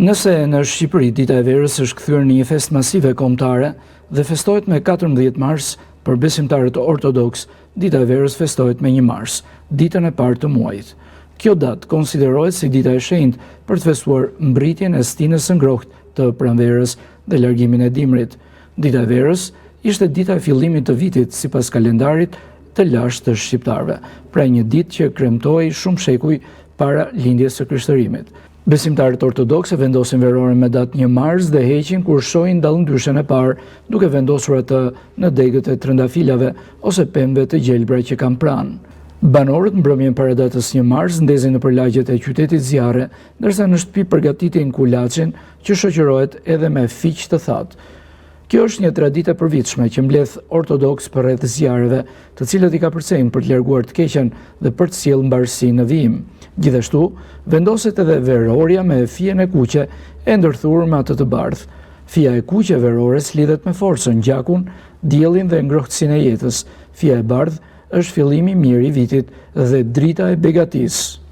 Nëse në Shqipëri dita e verës është kthyer në një festë masive kombëtare dhe festohet me 14 mars, për besimtarët ortodoks, dita e verës festohet me 1 mars, ditën e parë të muajit. Kjo datë konsiderohet si dita e shenjtë për të festuar mbritjen e stinës së ngrohtë të pranverës dhe largimin e dimrit. Dita e verës ishte dita e fillimit të vitit sipas kalendarit të lashtë të shqiptarëve, pra një ditë që kremtohej shumë shekuj para lindjes së Krishtlërimit. Besimtarët ortodokse vendosin verorën me datë 1 mars dhe heqin kur shohin dallëndyshen e parë, duke vendosur atë në degët e trëndafilave ose pemëve të gjelbra që kanë pranë. Banorët mbrëmjen para datës 1 mars ndezin nëpër lagjet e qytetit zjarre, ndërsa në shtëpi përgatitin kulaçin që shoqërohet edhe me fiq të thatë. Kjo është një traditë e përvitshme që mbledh ortodoks përreth zjarreve, të cilët i ka përcjellë për të larguar të keqen dhe për të sjellë mbarësi në vijim. Gjithashtu, vendoset edhe verorja me fijen e kuqe e ndërthurur me atë të bardhë. Fija e kuqe e verores lidhet me forcën, gjakun, diellin dhe ngrohtësinë e jetës. Fija e bardhë është fillimi i mirë i vitit dhe drita e begatisë.